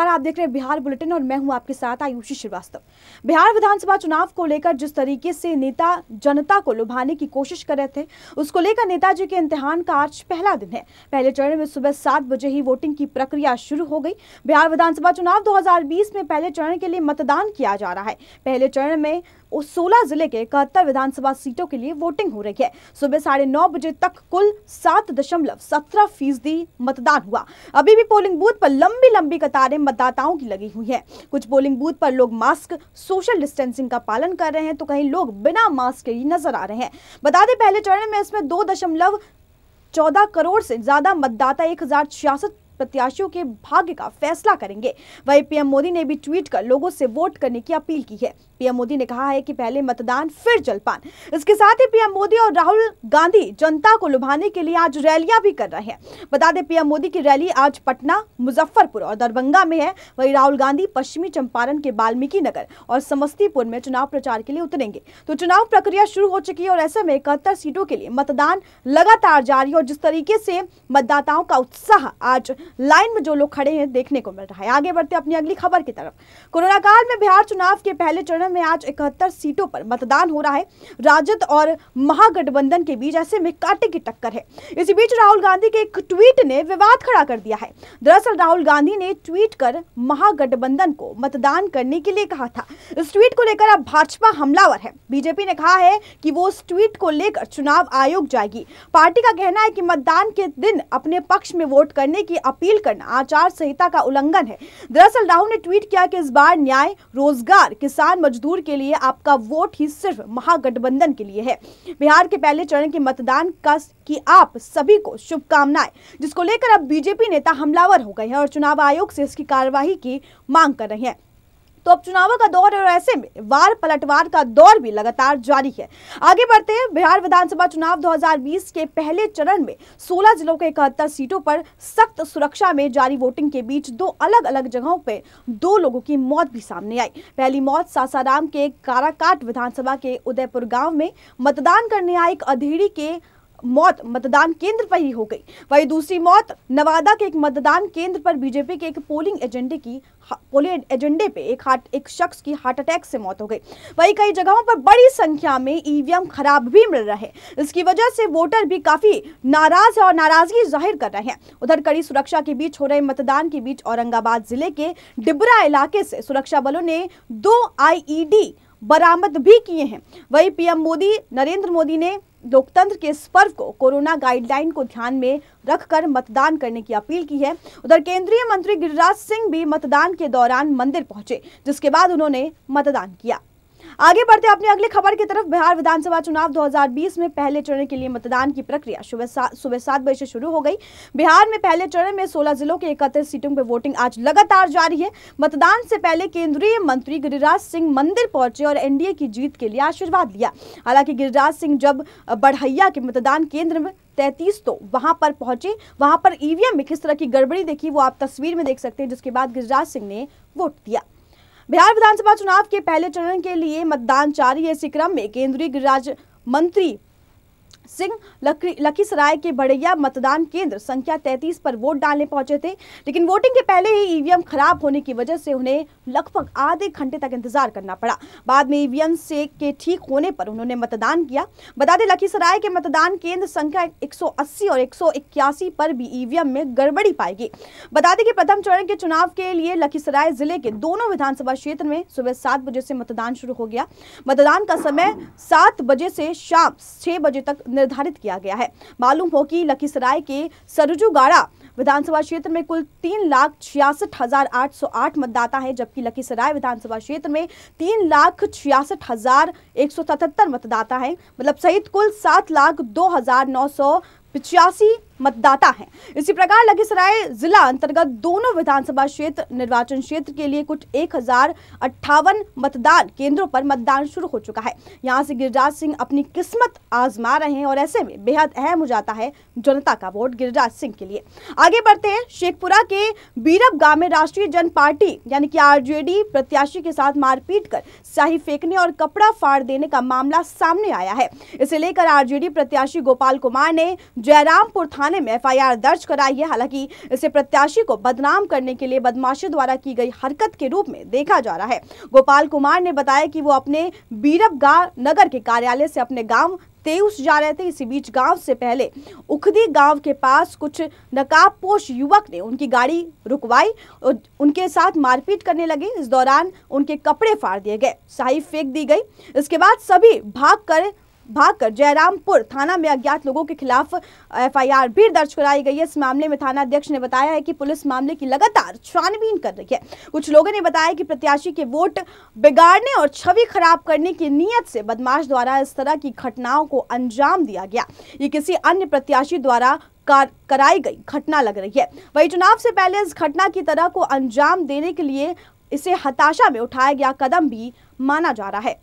नमस्कार, आप देख रहे हैं बिहार बुलेटिन और मैं हूं आपके साथ आयुषी श्रीवास्तव। बिहार विधानसभा चुनाव को लेकर जिस तरीके से नेता जनता को लुभाने की कोशिश कर रहे थे, उसको लेकर नेताजी के इम्तिहान का आज पहला दिन है। पहले चरण में सुबह 7 बजे ही वोटिंग की प्रक्रिया शुरू हो गई। बिहार विधानसभा चुनाव 2020 में पहले चरण के लिए मतदान किया जा रहा है। पहले चरण में 16 जिले के 71 विधानसभा सीटों के लिए वोटिंग हो रही है। सुबह 9:30 बजे तक कुल 7.17% मतदान हुआ। अभी भी पोलिंग बूथ पर लंबी कतारें मतदाताओं की लगी हुई है। कुछ पोलिंग बूथ पर लोग मास्क, सोशल डिस्टेंसिंग का पालन कर रहे हैं तो कहीं लोग बिना मास्क के ही नजर आ रहे हैं। बता दें, पहले चरण में इसमें 2.14 करोड़ से ज्यादा मतदाता 1066 प्रत्याशियों के भाग्य का फैसला करेंगे। वहीं पीएम मोदी ने भी ट्वीट कर लोगों से वोट करने की अपील की है। पीएम मोदी ने कहा है कि पहले मतदान फिर जलपान। इसके साथ ही पीएम मोदी और राहुल गांधी जनता को लुभाने के लिए आज रैलियां भी कर रहे हैं। बता दें, पीएम मोदी की रैली आज पटना, मुजफ्फरपुर और दरभंगा में है। वहीं राहुल गांधी पश्चिमी चंपारण के वाल्मीकि नगर और समस्तीपुर में चुनाव प्रचार के लिए उतरेंगे। तो चुनाव प्रक्रिया शुरू हो चुकी है और ऐसे में 71 सीटों के लिए मतदान लगातार जारी है और जिस तरीके से मतदाताओं का उत्साह आज लाइन में जो लोग खड़े हैं देखने को मिल रहा है। आगे बढ़ते अपनी अगली खबर की तरफ। कोरोना काल में बिहार चुनाव के पहले चरण में आज 71 सीटों पर मतदान हो रहा है। राजद और महागठबंधन के बीच ऐसे में कांटे की टक्कर है। इसी बीच राहुल गांधी के एक ट्वीट ने विवाद खड़ा कर दिया है। दरअसल राहुल गांधी ने ट्वीट कर महागठबंधन को मतदान करने के लिए कहा था। इस ट्वीट को लेकर अब भाजपा हमलावर है। बीजेपी ने कहा है कि वो इस ट्वीट को लेकर चुनाव आयोग जाएगी। पार्टी का कहना है कि मतदान के दिन अपने पक्ष में वोट करने की अपील करना आचार संहिता का उल्लंघन है। दरअसल राहुल ने ट्वीट किया कि इस बार न्याय, रोजगार, किसान, मजदूर के लिए आपका वोट ही सिर्फ महागठबंधन के लिए है। बिहार के पहले चरण के मतदान की आप सभी को शुभकामनाएं, जिसको लेकर अब बीजेपी नेता हमलावर हो गए हैं और चुनाव आयोग से इसकी कार्यवाही की मांग कर रहे हैं। तो अब चुनावों का दौर है और ऐसे में वार पलटवार का दौर भी लगातार जारी है। आगे बढ़ते हैं। बिहार विधानसभा चुनाव 2020 के पहले चरण में 16 जिलों के 71 सीटों पर सख्त सुरक्षा में जारी वोटिंग के बीच 2 अलग-अलग जगहों पे 2 लोगों की मौत भी सामने आई। पहली मौत सासाराम के काराकाट विधानसभा के उदयपुर गांव में मतदान करने आए एक अधेड़ी के मौत मतदान केंद्र पर ही हो गई। वहीं दूसरी मौत नवादा के एक मतदान केंद्र पर बीजेपी के एक पोलिंग एजेंडे पे एक शख्स की हार्ट अटैक से मौत हो गई। वहीं कई जगहों पर बड़ी संख्या में ईवीएम खराब भी मिल रहे हैं। इसकी वजह से वोटर भी काफी नाराज है और नाराजगी जाहिर कर रहे हैं। उधर कड़ी सुरक्षा के बीच हो रहे मतदान के बीच औरंगाबाद जिले के डिबरा इलाके से सुरक्षा बलों ने 2 IED बरामद भी किए हैं। वहीं पीएम नरेंद्र मोदी ने लोकतंत्र के इस पर्व को कोरोना गाइडलाइन को ध्यान में रखकर मतदान करने की अपील की है। उधर केंद्रीय मंत्री गिरिराज सिंह भी मतदान के दौरान मंदिर पहुंचे, जिसके बाद उन्होंने मतदान किया। आगे बढ़ते अपनी अगली खबर की तरफ। बिहार विधानसभा चुनाव 2020 में पहले चरण के लिए मतदान की प्रक्रिया सुबह 7 बजे से शुरू हो गई। बिहार में पहले चरण में 16 जिलों के 31 सीटों पर वोटिंग आज लगातार जारी है। मतदान से पहले केंद्रीय मंत्री गिरिराज सिंह मंदिर पहुंचे और एनडीए की जीत के लिए आशीर्वाद लिया। हालांकि गिरिराज सिंह जब बढ़ैया के मतदान केंद्र में 33 तो वहां पर पहुंचे, वहां पर ईवीएम में किस तरह की गड़बड़ी देखी वो आप तस्वीर में देख सकते हैं, जिसके बाद गिरिराज सिंह ने वोट दिया। बिहार विधानसभा चुनाव के पहले चरण के लिए मतदान जारी है। इसी क्रम में केंद्रीय गृह राज्य मंत्री सिंह लखीसराय के बढ़ैया मतदान केंद्र संख्या 33 पर वोट डालने पहुंचे थे, लेकिन वोटिंग के पहले ही ईवीएम खराब होने की वजह से उन्हें लगभग आधे घंटे तक इंतजार करना पड़ा। बाद में ईवीएम के ठीक होने पर उन्होंने मतदान किया। बता दें, लखीसराय के मतदान केंद्र संख्या 180 और 181 पर भी ईवीएम में गड़बड़ी पाई गई। बता दें कि प्रथम चरण के चुनाव के लिए लखीसराय जिले के दोनों विधानसभा क्षेत्र में सुबह 7 बजे से मतदान शुरू हो गया। मतदान का समय 7 बजे से शाम 6 बजे तक निर्धारित किया गया है। मालूम हो कि लखीसराय के सरजुगाड़ा विधानसभा क्षेत्र में कुल 3,66,808 मतदाता है, जबकि लखीसराय विधानसभा क्षेत्र में 3,66,177 मतदाता है। मतलब सहित कुल 7,02,985 मतदाता हैं। इसी प्रकार लखीसराय जिला अंतर्गत दोनों विधानसभा क्षेत्र निर्वाचन क्षेत्र के लिए कुछ 1058 मतदान केंद्रों पर मतदान शुरू हो चुका है। यहां से गिरिराज सिंह अपनी किस्मत आजमा रहे हैं और ऐसे में बेहद अहम हो जाता है जनता का वोट गिरिराज सिंह के लिए। आगे बढ़ते हैं। शेखपुरा के बीरब गांव में राष्ट्रीय जन पार्टी यानी कि आरजेडी प्रत्याशी के साथ मारपीट कर स्याही फेंकने और कपड़ा फाड़ देने का मामला सामने आया है। इसे लेकर आरजेडी प्रत्याशी गोपाल कुमार ने जयरामपुर थाने थाने में FIR दर्ज कराई है। हालांकि इसे प्रत्याशी को बदनाम करने के लिए बदमाशों द्वारा की गई हरकत के रूप में देखा जा रहा है। गोपाल कुमार ने बताया कि वो अपने बीरबगांव नगर के कार्यालय से अपने गांव तेउस जा रहे थे। इसी बीच गांव से पहले उखदी गांव के पास कुछ नकाबपोश युवक ने उनकी गाड़ी रुकवाई और उनके साथ मारपीट करने लगे। इस दौरान उनके कपड़े फाड़ दिए गए, स्याही फेंक दी गई। इसके बाद सभी भागकर जयरामपुर थाना में अज्ञात लोगों के खिलाफ FIR भी दर्ज कराई गई है। इस मामले में थाना अध्यक्ष ने बताया है कि पुलिस मामले की लगातार छानबीन कर रही है। कुछ लोगों ने बताया कि प्रत्याशी के वोट बिगाड़ने और छवि खराब करने की नीयत से बदमाश द्वारा इस तरह की घटनाओं को अंजाम दिया गया। ये किसी अन्य प्रत्याशी द्वारा कराई गई घटना लग रही है। वही चुनाव से पहले इस घटना की तरह को अंजाम देने के लिए इसे हताशा में उठाया गया कदम भी माना जा रहा है।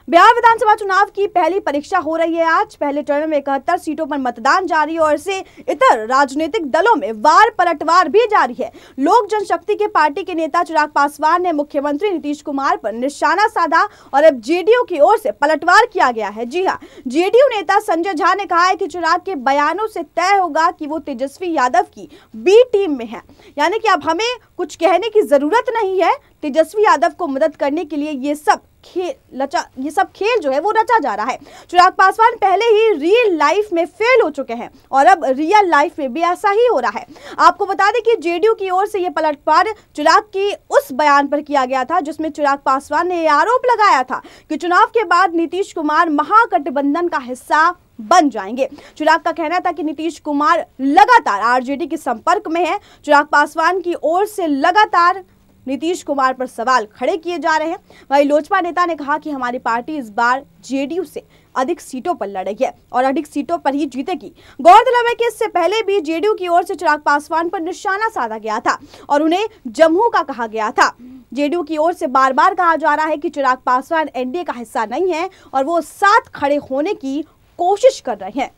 बिहार विधानसभा चुनाव की पहली परीक्षा हो रही है। आज पहले चरण में 71 सीटों पर मतदान जारी है और इससे इतर राजनीतिक दलों में वार पलटवार भी जारी है। लोक जनशक्ति के पार्टी के नेता चिराग पासवान ने मुख्यमंत्री नीतीश कुमार पर निशाना साधा और अब जेडीयू की ओर से पलटवार किया गया है। जी हां, जेडीयू नेता संजय झा ने कहा है कि चिराग के बयानों से तय होगा कि वो तेजस्वी यादव की बी टीम में है, यानी कि अब हमें कुछ कहने की जरूरत नहीं है। तेजस्वी यादव को मदद करने के लिए ये सब खेल जो है वो रचा जा रहा है। चिराग पासवान पहले ही रियल लाइफ में फेल हो चुके हैं और अब रियल लाइफ में भी ऐसा ही हो रहा है। आपको बता दें कि जेडीयू की ओर से ये पलटवार चिराग की उस बयान पर किया गया था जिसमें चिराग पासवान ने आरोप लगाया था कि चुनाव के बाद नीतीश कुमार महागठबंधन का हिस्सा बन जाएंगे। चिराग का कहना था कि नीतीश कुमार लगातार आरजेडी के संपर्क में है। चिराग पासवान की ओर से लगातार नीतीश कुमार पर सवाल खड़े किए जा रहे हैं। वहीं लोजपा नेता ने कहा कि हमारी पार्टी इस बार जेडीयू से अधिक सीटों पर लड़ेगी और अधिक सीटों पर ही जीतेगी। गौरतलब है कि इससे पहले भी जेडीयू की ओर से चिराग पासवान पर निशाना साधा गया था और उन्हें जम्मू का कहा गया था। जेडीयू की ओर से बार बार कहा जा रहा है कि चिराग पासवान एनडीए का हिस्सा नहीं है और वो साथ खड़े होने की कोशिश कर रहे हैं।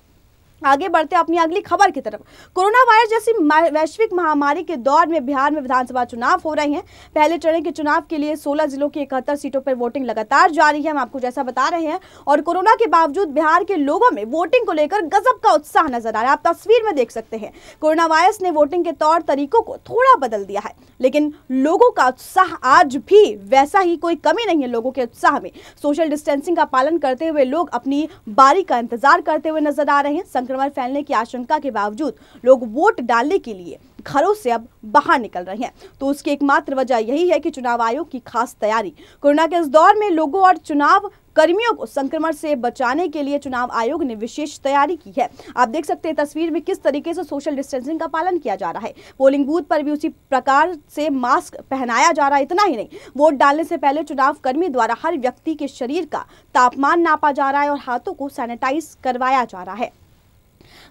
आगे बढ़ते अपनी अगली खबर की तरफ। कोरोना वायरस जैसी वैश्विक महामारी के दौर में बिहार में विधानसभा चुनाव हो रहे हैं। पहले चरण के चुनाव के लिए 16 जिलों की 71 सीटों पर वोटिंग लगातार जारी है, हम आपको जैसा बता रहे हैं। और कोरोना के बावजूद बिहार के लोगों में वोटिंग को लेकर गजब का उत्साह नजर आ रहा है। आप तस्वीर में देख सकते हैं। कोरोना वायरस ने वोटिंग के तौर तरीकों को थोड़ा बदल दिया है, लेकिन लोगों का उत्साह आज भी वैसा ही, कोई कमी नहीं है लोगों के उत्साह में। सोशल डिस्टेंसिंग का पालन करते हुए लोग अपनी बारी का इंतजार करते हुए नजर आ रहे हैं। संक्रमण फैलने की आशंका के बावजूद लोग वोट डालने के लिए घरों से अब बाहर निकल रहे हैं। तो उसकी एकमात्र वजह यही है कि चुनाव आयोग की खास तैयारी। कोरोना के इस दौर में लोगों और चुनाव कर्मियों को संक्रमण से बचाने के लिए चुनाव आयोग ने विशेष तैयारी की है। आप देख सकते हैं तस्वीर में किस तरीके से सोशल डिस्टेंसिंग का पालन किया जा रहा है। पोलिंग बूथ पर भी उसी प्रकार से मास्क पहनाया जा रहा है। इतना ही नहीं, वोट डालने से पहले चुनाव कर्मी द्वारा हर व्यक्ति के शरीर का तापमान नापा जा रहा है और हाथों को सैनिटाइज करवाया जा रहा है।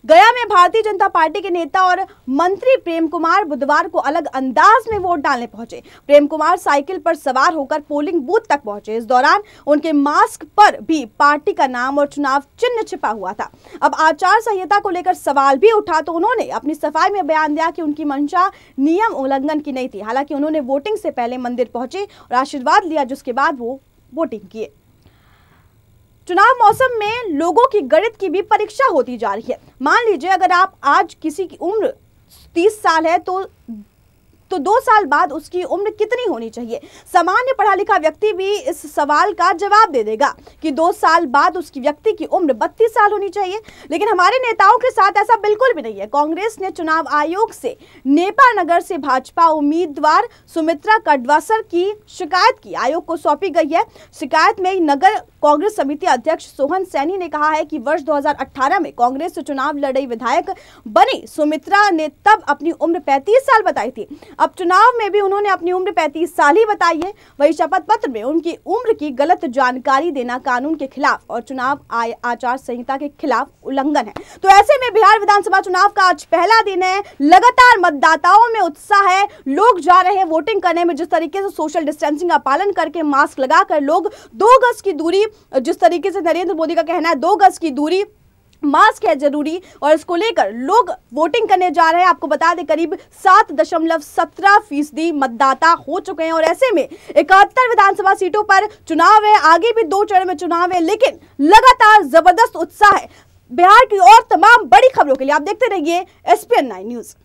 गया में भारतीय जनता पार्टी के नेता और मंत्री प्रेम कुमार बुधवार को अलग अंदाज में वोट डालने पहुंचे। प्रेम कुमार साइकिल पर सवार होकर पोलिंग बूथ तक पहुंचे। इस दौरान उनके मास्क पर भी पार्टी का नाम और चुनाव चिन्ह छिपा हुआ था। अब आचार संहिता को लेकर सवाल भी उठा तो उन्होंने अपनी सफाई में बयान दिया कि उनकी मंशा नियम उल्लंघन की नहीं थी। हालांकि उन्होंने वोटिंग से पहले मंदिर पहुंचे और आशीर्वाद लिया, जिसके बाद वो वोटिंग किए। चुनाव मौसम में लोगों की गणित की भी परीक्षा होती जा रही है। मान लीजिए अगर आप आज किसी की उम्र 30 साल है तो 2 साल बाद उसकी उम्र कितनी होनी चाहिए? सामान्य पढ़ा लिखा व्यक्ति भी इस सवाल का जवाब दे देगा कि 2 साल बाद उसकी व्यक्ति की उम्र 32 साल होनी चाहिए। लेकिन हमारे नेताओं के साथ ऐसा बिल्कुल भी नहीं है। कांग्रेस ने चुनाव आयोग से नेपा नगर से भाजपा उम्मीदवार सुमित्रा कडवासर की शिकायत की आयोग को सौंपी गई है। शिकायत में नगर कांग्रेस समिति अध्यक्ष सोहन सैनी ने कहा है कि वर्ष 2018 में कांग्रेस से चुनाव लड़ी विधायक बनी सुमित्रा ने तब अपनी उम्र 35 साल बताई थी। अब चुनाव में भी उन्होंने अपनी उम्र 35 साल ही बताई है। वही शपथ पत्र में उनकी उम्र की गलत जानकारी देना कानून के खिलाफ और चुनाव आचार संहिता के खिलाफ उल्लंघन है। तो ऐसे में बिहार विधानसभा चुनाव का आज पहला दिन है। लगातार मतदाताओं में उत्साह है, लोग जा रहे हैं वोटिंग करने में। जिस तरीके से सोशल डिस्टेंसिंग का पालन करके मास्क लगाकर लोग 2 गज की दूरी, जिस तरीके से नरेंद्र मोदी का कहना है 2 गज की दूरी, मास्क है जरूरी, और इसको लेकर लोग वोटिंग करने जा रहे हैं। आपको बता दें करीब 7.17% मतदाता हो चुके हैं और ऐसे में 71 विधानसभा सीटों पर चुनाव है। आगे भी 2 चरण में चुनाव है, लेकिन लगातार जबरदस्त उत्साह है। बिहार की और तमाम बड़ी खबरों के लिए आप देखते रहिए SPN9 न्यूज।